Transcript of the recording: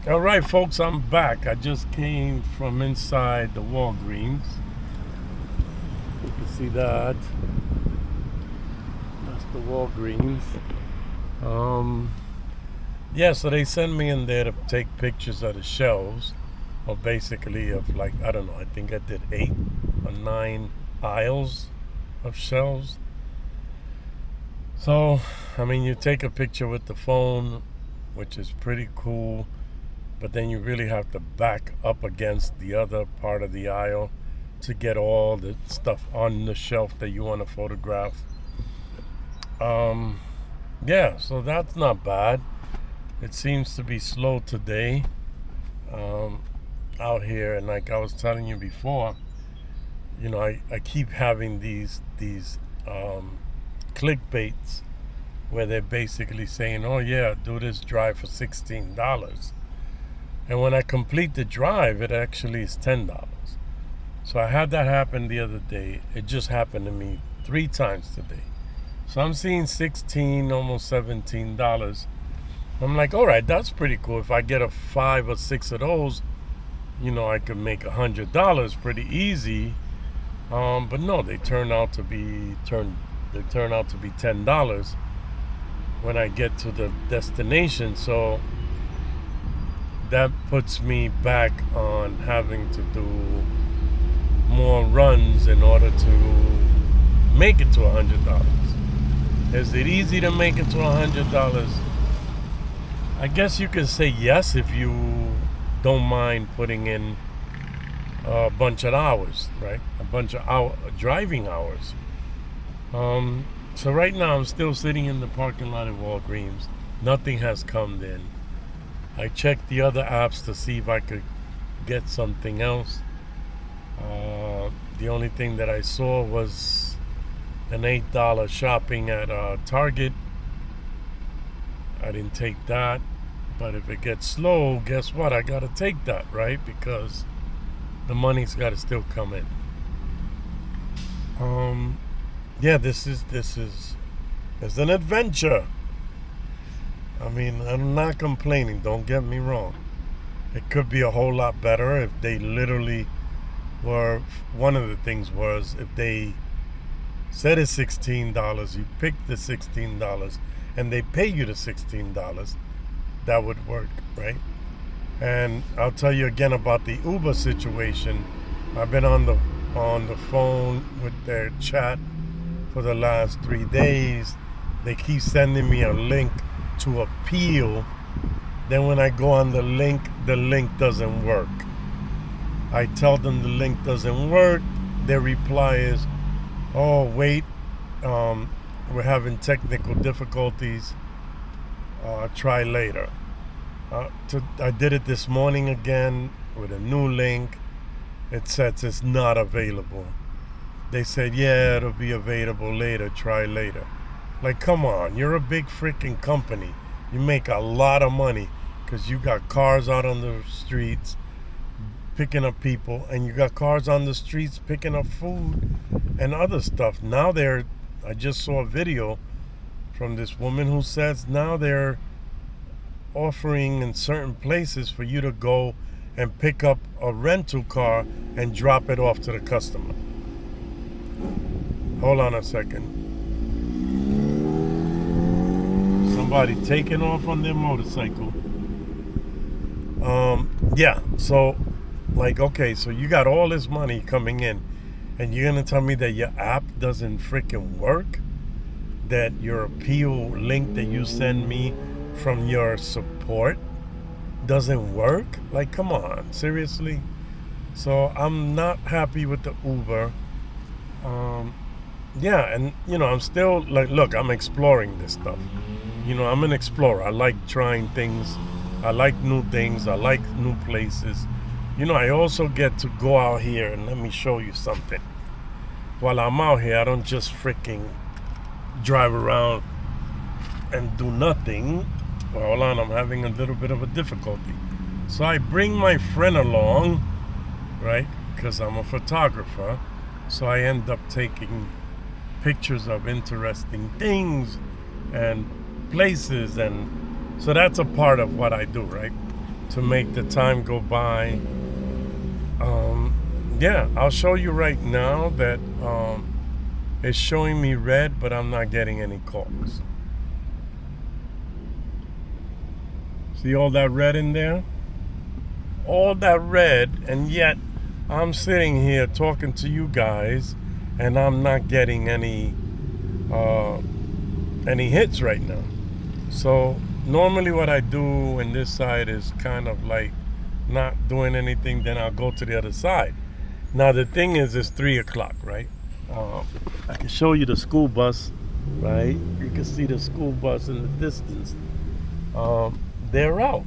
All right, folks, I'm back. I just came from inside the Walgreens. You can see that. That's the Walgreens. Um, yeah, so they sent me in there to take pictures of the shelves, or basically of like, I don't know, I think I did 8 or 9 aisles of shelves. So, I mean, you take a picture with the phone, which is pretty cool, but then you really have to back up against the other part of the aisle to get all the stuff on the shelf that you want to photograph. Um, yeah, so that's not bad. It seems to be slow today um, out here, and like I was telling you before, I keep having these clickbaits where they're basically saying, "Oh yeah, do this drive for $16." And when I complete the drive, it actually is $10. So I had that happen the other day. It just happened to me 3 times today. So I'm seeing 16, almost $17. I'm like, all right, that's pretty cool. If I get a 5 or 6 of those, I could make $100 pretty easy. But no, they turn out to be $10 when I get to the destination. So that puts me back on having to do more runs in order to make it to $100. Is it easy to make it to $100? I guess you can say yes if you don't mind putting in a bunch of hours, right? A bunch of driving hours. So right now I'm still sitting in the parking lot at Walgreens. Nothing has come in. I checked the other apps to see if I could get something else. The only thing that I saw was an $8 shopping at Target. I didn't take that. But if it gets slow, guess what? I got to take that, right? Because the money's got to still come in. Yeah, this is it's an adventure. I mean, I'm not complaining, don't get me wrong. It could be a whole lot better if they literally were. One of the things was if they said it's $16, you pick the $16, and they pay you the $16, that would work, right? And I'll tell you again about the Uber situation. I've been on the phone with their chat for the last 3 days. They keep sending me a link to appeal. Then when I go on the link doesn't work. I tell them the link doesn't work. Their reply is, "Oh, wait, we're having technical difficulties. Try later." I did it this morning again with a new link. It says it's not available. They said, "Yeah, it'll be available later. Try later." Like, come on, you're a big freaking company. You make a lot of money because you got cars out on the streets picking up people, and you got cars on the streets picking up food and other stuff. Now I just saw a video from this woman who says now they're offering in certain places for you to go and pick up a rental car and drop it off to the customer. Hold on a second. Somebody taking off on their motorcycle. Yeah, so like, okay, so you got all this money coming in, and you're gonna tell me that your app doesn't freaking work? That your appeal link that you send me from your support doesn't work? Like, come on, seriously? So I'm not happy with the Uber. Yeah, and I'm still like, look, I'm exploring this stuff. I'm an explorer. I like trying things. I like new things. I like new places. I also get to go out here, and let me show you something. While I'm out here, I don't just freaking drive around and do nothing. Well, hold on, I'm having a little bit of a difficulty. So I bring my friend along, right? Because I'm a photographer. So I end up taking pictures of interesting things and places, and so that's a part of what I do, right? to make the time go by. Yeah, I'll show you right now that it's showing me red, but I'm not getting any calls. See all that red in there? All that red, and yet I'm sitting here talking to you guys, and I'm not getting any hits right now. So normally what I do in this side is kind of like not doing anything, then I'll go to the other side. Now the thing is, it's 3 o'clock, right? I can show you the school bus, right? You can see the school bus in the distance. They're out.